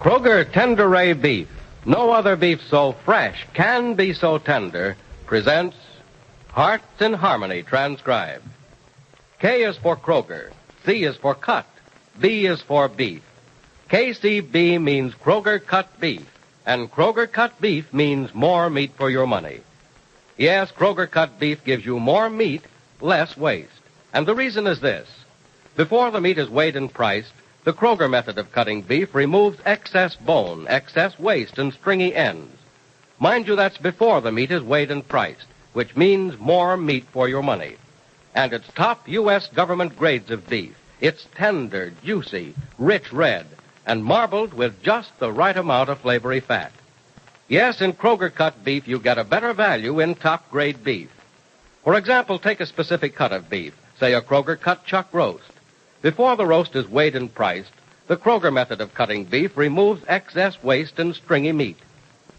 Kroger Tender Ray Beef, no other beef so fresh can be so tender, presents Hearts in Harmony, transcribed. K is for Kroger, C is for cut, B is for beef. KCB means Kroger cut beef, and Kroger cut beef means more meat for your money. Yes, Kroger cut beef gives you more meat, less waste. And the reason is this. Before the meat is weighed and priced, the Kroger method of cutting beef removes excess bone, excess waste, and stringy ends. Mind you, that's before the meat is weighed and priced, which means more meat for your money. And it's top U.S. government grades of beef. It's tender, juicy, rich red, and marbled with just the right amount of flavory fat. Yes, in Kroger cut beef, you get a better value in top-grade beef. For example, take a specific cut of beef, say a Kroger cut chuck roast. Before the roast is weighed and priced, the Kroger method of cutting beef removes excess waste and stringy meat.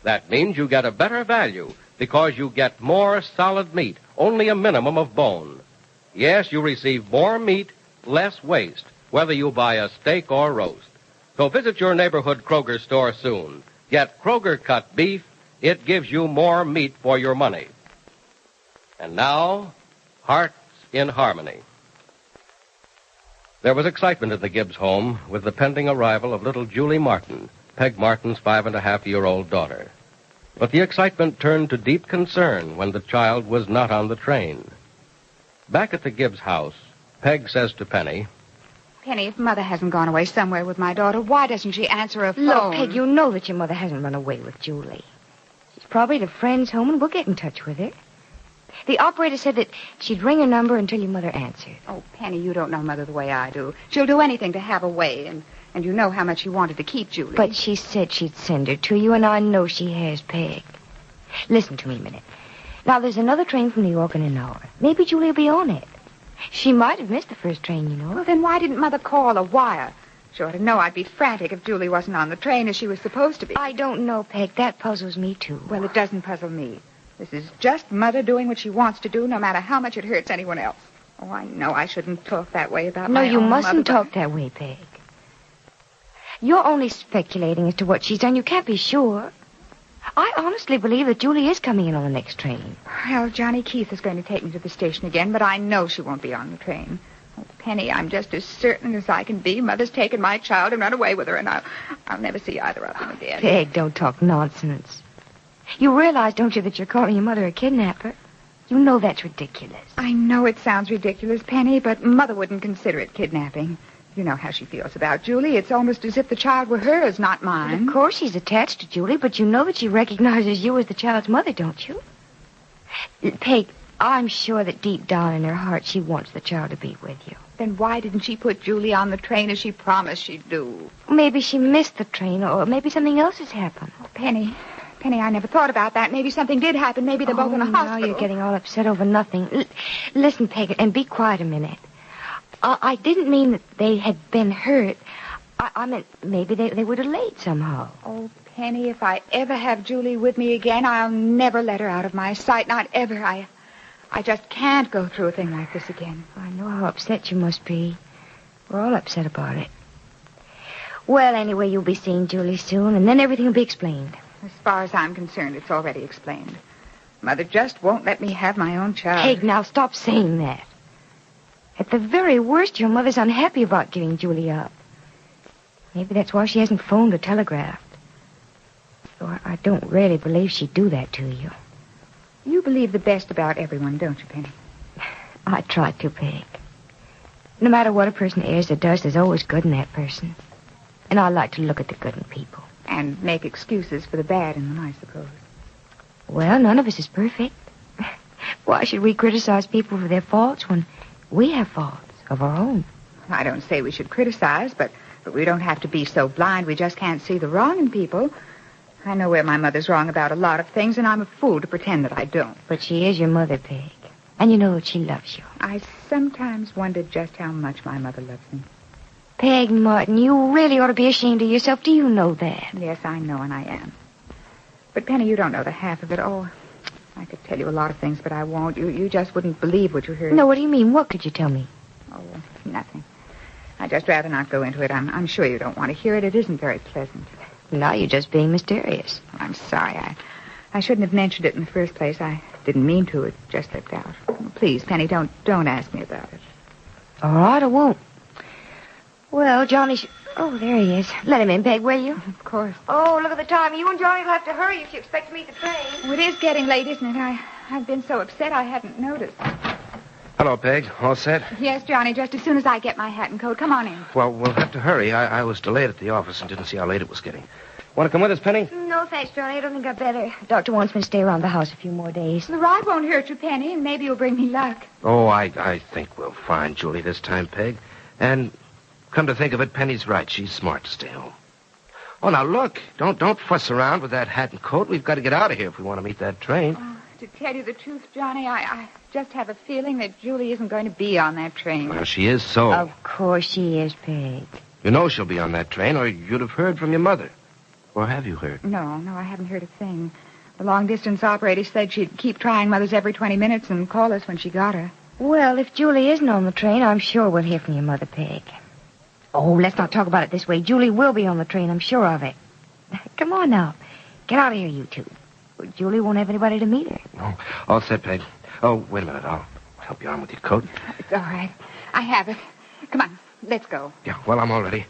That means you get a better value because you get more solid meat, only a minimum of bone. Yes, you receive more meat, less waste, whether you buy a steak or roast. So visit your neighborhood Kroger store soon. Get Kroger cut beef. It gives you more meat for your money. And now, Hearts in Harmony. There was excitement at the Gibbs home with the pending arrival of little Julie Martin, Peg Martin's 5.5-year-old daughter. But the excitement turned to deep concern when the child was not on the train. Back at the Gibbs house, Peg says to Penny, Penny, if Mother hasn't gone away somewhere with my daughter, why doesn't she answer her phone? Look, Peg, you know that your mother hasn't run away with Julie. She's probably at a friend's home, and we'll get in touch with her. The operator said that she'd ring her number until your mother answered. Oh, Penny, you don't know Mother the way I do. She'll do anything to have a way, and you know how much she wanted to keep Julie. But she said she'd send her to you, and I know she has, Peg. Listen to me a minute. Now, there's another train from New York in an hour. Maybe Julie will be on it. She might have missed the first train, you know. Well, then why didn't Mother call or wire? She ought to know I'd be frantic if Julie wasn't on the train as she was supposed to be. I don't know, Peg. That puzzles me, too. Well, it doesn't puzzle me. This is just Mother doing what she wants to do, no matter how much it hurts anyone else. Oh, I know I shouldn't talk that way about my own mother. No, you mustn't talk that way, Peg. You're only speculating as to what she's done. You can't be sure. I honestly believe that Julie is coming in on the next train. Well, Johnny Keith is going to take me to the station again, but I know she won't be on the train. Oh, Penny, I'm just as certain as I can be. Mother's taken my child and run away with her, and I'll never see either of them again. Peg, don't talk nonsense. You realize, don't you, that you're calling your mother a kidnapper? You know that's ridiculous. I know it sounds ridiculous, Penny, but Mother wouldn't consider it kidnapping. You know how she feels about Julie. It's almost as if the child were hers, not mine. Of course she's attached to Julie, but you know that she recognizes you as the child's mother, don't you? Peg, I'm sure that deep down in her heart she wants the child to be with you. Then why didn't she put Julie on the train as she promised she'd do? Maybe she missed the train, or maybe something else has happened. Oh, Penny, I never thought about that. Maybe something did happen. Maybe they're both in a hospital. Now you're getting all upset over nothing. Listen, Peg, and be quiet a minute. I didn't mean that they had been hurt. I meant maybe they were delayed somehow. Oh, Penny, if I ever have Julie with me again, I'll never let her out of my sight. Not ever. I just can't go through a thing like this again. I know how upset you must be. We're all upset about it. Well, anyway, you'll be seeing Julie soon, and then everything will be explained. As far as I'm concerned, it's already explained. Mother just won't let me have my own child. Peg, now stop saying that. At the very worst, your mother's unhappy about giving Julie up. Maybe that's why she hasn't phoned or telegraphed. Though I don't really believe she'd do that to you. You believe the best about everyone, don't you, Penny? I try to, Peg. No matter what a person is or does, there's always good in that person. And I like to look at the good in people. And make excuses for the bad in them, I suppose. Well, none of us is perfect. Why should we criticize people for their faults when we have faults of our own? I don't say we should criticize, but we don't have to be so blind we just can't see the wrong in people. I know where my mother's wrong about a lot of things, and I'm a fool to pretend that I don't. But she is your mother, Peg. And you know that she loves you. I sometimes wonder just how much my mother loves me. Peg Martin, you really ought to be ashamed of yourself. Do you know that? Yes, I know, and I am. But, Penny, you don't know the half of it. Oh, I could tell you a lot of things, but I won't. You just wouldn't believe what you heard. No, what do you mean? What could you tell me? Oh, nothing. I'd just rather not go into it. I'm sure you don't want to hear it. It isn't very pleasant. Now you're just being mysterious. I'm sorry. I shouldn't have mentioned it in the first place. I didn't mean to. It just slipped out. Please, Penny, don't ask me about it. All right, I won't. Well, Johnny... Oh, there he is. Let him in, Peg, will you? Of course. Oh, look at the time. You and Johnny will have to hurry if you expect to meet the train. Oh, it is getting late, isn't it? I've been so upset I hadn't noticed. Hello, Peg. All set? Yes, Johnny, just as soon as I get my hat and coat. Come on in. Well, we'll have to hurry. I was delayed at the office and didn't see how late it was getting. Want to come with us, Penny? No, thanks, Johnny. I don't think I better. Doctor wants me to stay around the house a few more days. The ride won't hurt you, Penny, and maybe you'll bring me luck. Oh, I think we'll find Julie this time, Peg. And come to think of it, Penny's right. She's smart to stay home. Oh, now, look. Don't fuss around with that hat and coat. We've got to get out of here if we want to meet that train. Oh, to tell you the truth, Johnny, I just have a feeling that Julie isn't going to be on that train. Well, she is so. Of course she is, Peg. You know she'll be on that train, or you'd have heard from your mother. Or have you heard? No, I haven't heard a thing. The long-distance operator said she'd keep trying Mother's every 20 minutes and call us when she got her. Well, if Julie isn't on the train, I'm sure we'll hear from your mother, Peg. Oh, let's not talk about it this way. Julie will be on the train, I'm sure of it. Come on now. Get out of here, you two. Julie won't have anybody to meet her. Oh, all set, Peg. Oh, wait a minute. I'll help you on with your coat. It's all right. I have it. Come on, let's go. Yeah, well, I'm all ready.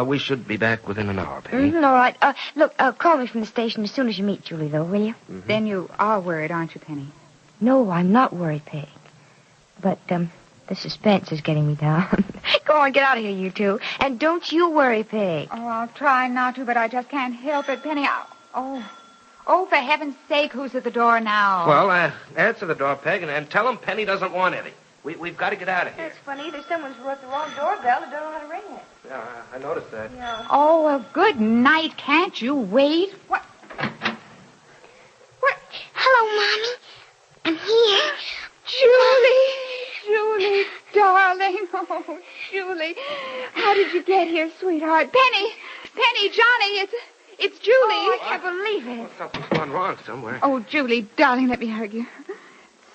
We should be back within an hour, Penny. All right. Look, call me from the station as soon as you meet Julie, though, will you? Mm-hmm. Then you are worried, aren't you, Penny? No, I'm not worried, Peg. But, the suspense is getting me down. Go on, get out of here, you two. And don't you worry, Peg. Oh, I'll try not to, but I just can't help it, Penny. Oh, for heaven's sake, who's at the door now? Well, answer the door, Peg, and tell them Penny doesn't want any. We've got to get out of here. It's funny. Either someone's brought the wrong doorbell or don't know how to ring it. Yeah, I noticed that. Yeah. Oh, well, good night. Can't you wait? What? Hello, Mommy. I'm here. Julie, darling. Oh, Julie. How did you get here, sweetheart? Penny, Johnny, it's Julie. Oh, I can't believe it. Well, something's gone wrong somewhere. Oh, Julie, darling, let me hug you.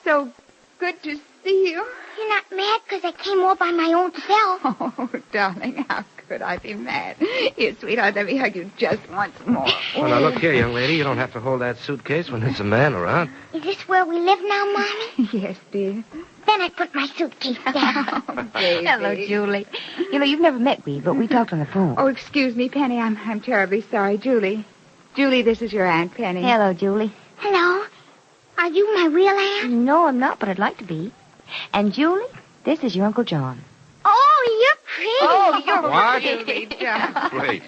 So good to see you. You're not mad because I came all by my own self. Oh, darling, how could I be mad? Here, sweetheart, let me hug you just once more. Well, now, look here, young lady. You don't have to hold that suitcase when there's a man around. Is this where we live now, Mommy? Yes, dear. Then I put my suitcase down. Oh, baby. Hello, Julie. You know, you've never met me, but we talked on the phone. Oh, excuse me, Penny. I'm terribly sorry. Julie, this is your Aunt Penny. Hello, Julie. Hello. Are you my real aunt? No, I'm not, but I'd like to be. And, Julie, this is your Uncle John. Oh, you're pretty. Oh, you're What? Julie, darling. Great.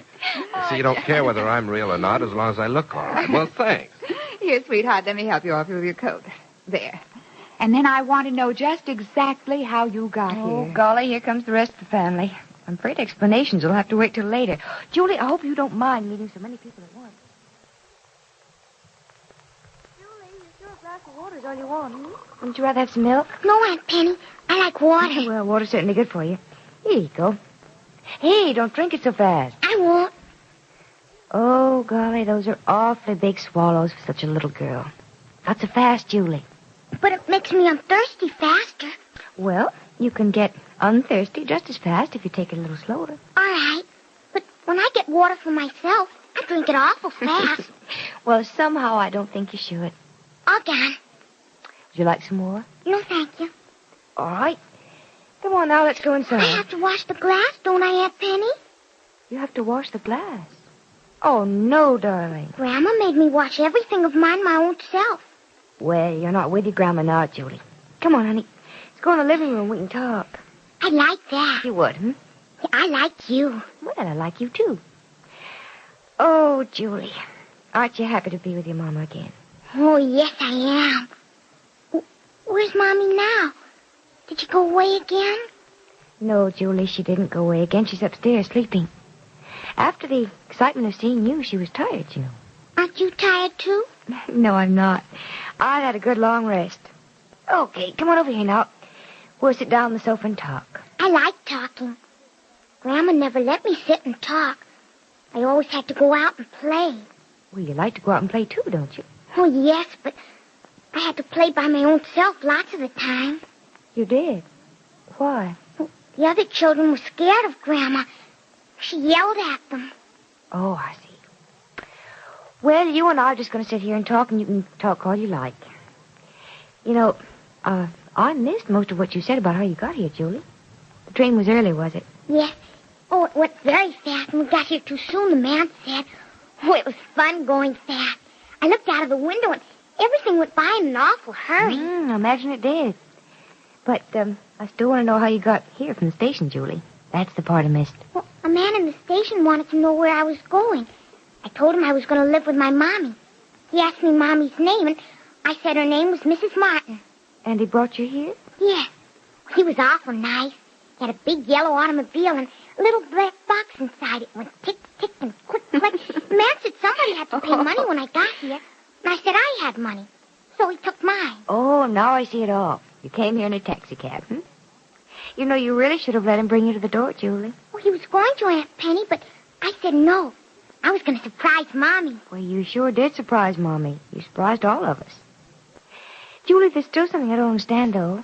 See, you don't care whether I'm real or not as long as I look all right. Well, thanks. Here, sweetheart, let me help you off with your coat. There. And then I want to know just exactly how you got Oh, here. golly, here comes the rest of the family. I'm afraid explanations will have to wait till later. Julie, I hope you don't mind meeting so many people at once. Julie, you're sure a glass of water's all you want, hmm? Wouldn't you rather have some milk? No, Aunt Penny. I like water. Well, water's certainly good for you. Here you go. Hey, don't drink it so fast. I won't. Oh, golly, those are awfully big swallows for such a little girl. Not so fast, Julie. But it makes me thirsty faster. Well, you can get unthirsty just as fast if you take it a little slower. All right. But when I get water for myself, I drink it awful fast. Well, somehow I don't think you should. All done. Would you like some more? No, thank you. All right. Come on now, let's go I inside. have to wash the glass, don't I, Aunt Penny? You have to wash the glass. Oh, no, darling. Grandma made me wash everything of mine my own self. Well, you're not with your grandma now, Julie. Come on, honey. Let's go in the living room. We can talk. I like that. You would, hmm? I like you. Well, I like you, too. Oh, Julie. Aren't you happy to be with your mama again? Oh, yes, I am. Where's Mommy now? Did she go away again? No, Julie, she didn't go away again. She's upstairs sleeping. After the excitement of seeing you, she was tired, you know. Aren't you tired, too? No, I'm not. I've had a good long rest. Okay, come on over here now. We'll sit down on the sofa and talk. I like talking. Grandma never let me sit and talk. I always had to go out and play. Well, you like to go out and play, too, don't you? Oh, yes, but I had to play by my own self lots of the time. You did? Why? The other children were scared of Grandma. She yelled at them. Oh, I see. Well, you and I are just going to sit here and talk, and you can talk all you like. You know, I missed most of what you said about how you got here, Julie. The train was early, was it? Yes. Oh, it went very fast, and we got here too soon, the man said. Oh, it was fun going fast. I looked out of the window, and everything went by in an awful hurry. I imagine it did. But I still want to know how you got here from the station, Julie. That's the part I missed. Well, a man in the station wanted to know where I was going. I told him I was going to live with my Mommy. He asked me Mommy's name, and I said her name was Mrs. Martin. And he brought you here? Yes. He was awful nice. He had a big yellow automobile and a little black box inside it. Went tick, tick, and click, click. The man said somebody had to pay money when I got here. And I said I had money. So he took mine. Oh, now I see it all. You came here in a taxicab, hmm? You know, you really should have let him bring you to the door, Julie. Well, he was going to, Aunt Penny, but I said no. I was going to surprise Mommy. Well, you sure did surprise Mommy. You surprised all of us. Julie, there's still something I don't understand, though.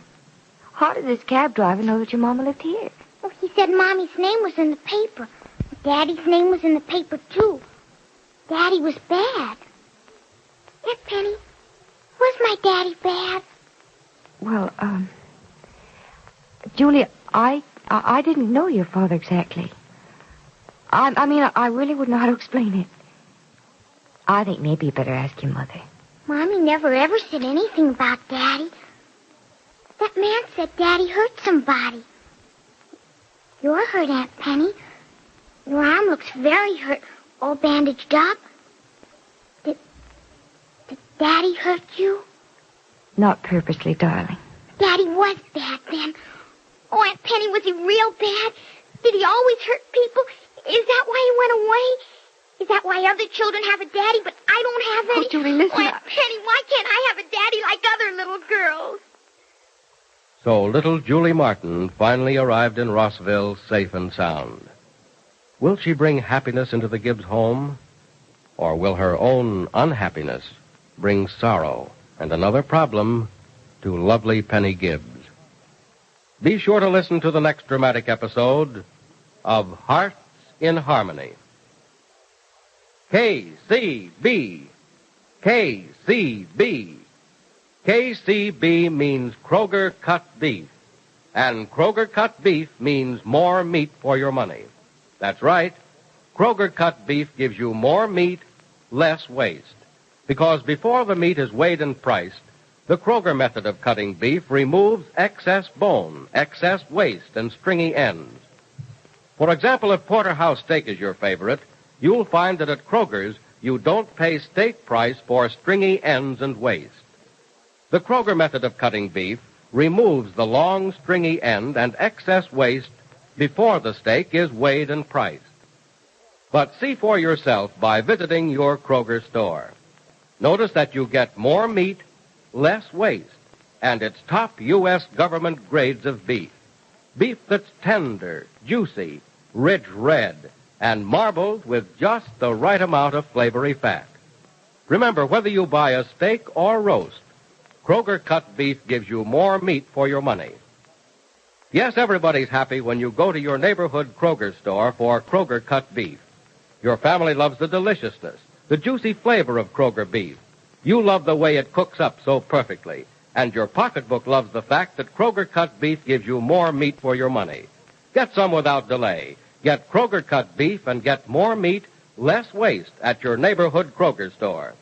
How did this cab driver know that your Mama lived here? Well, he said Mommy's name was in the paper. Daddy's name was in the paper, too. Daddy was bad. Aunt Penny, was my daddy bad? Well, Julie, I didn't know your father exactly. I mean, I really wouldn't know how to explain it. I think maybe you better ask your mother. Mommy never ever said anything about Daddy. That man said Daddy hurt somebody. You're hurt, Aunt Penny. Your arm looks very hurt, all bandaged up. Did Daddy hurt you? Not purposely, darling. Daddy was bad then. Oh, Aunt Penny, was he real bad? Did he always hurt people? Is that why he went away? Is that why other children have a daddy, but I don't have any? Oh, Julie, listen. Oh, Aunt Penny, why can't I have a daddy like other little girls? So little Julie Martin finally arrived in Rossville safe and sound. Will she bring happiness into the Gibbs home? Or will her own unhappiness bring sorrow and another problem to lovely Penny Gibbs? Be sure to listen to the next dramatic episode of Hearts in Harmony. KCB. KCB. KCB means Kroger cut beef. And Kroger cut beef means more meat for your money. That's right. Kroger cut beef gives you more meat, less waste. Because before the meat is weighed and priced, the Kroger method of cutting beef removes excess bone, excess waste, and stringy ends. For example, if porterhouse steak is your favorite, you'll find that at Kroger's you don't pay steak price for stringy ends and waste. The Kroger method of cutting beef removes the long, stringy end and excess waste before the steak is weighed and priced. But see for yourself by visiting your Kroger store. Notice that you get more meat, less waste, and it's top U.S. government grades of beef. Beef that's tender, juicy, rich red, and marbled with just the right amount of flavory fat. Remember, whether you buy a steak or roast, Kroger cut beef gives you more meat for your money. Yes, everybody's happy when you go to your neighborhood Kroger store for Kroger cut beef. Your family loves the deliciousness, the juicy flavor of Kroger beef. You love the way it cooks up so perfectly. And your pocketbook loves the fact that Kroger cut beef gives you more meat for your money. Get some without delay. Get Kroger cut beef and get more meat, less waste at your neighborhood Kroger store.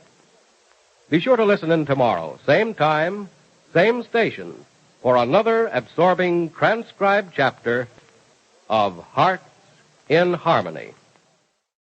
Be sure to listen in tomorrow, same time, same station, for another absorbing transcribed chapter of Hearts in Harmony.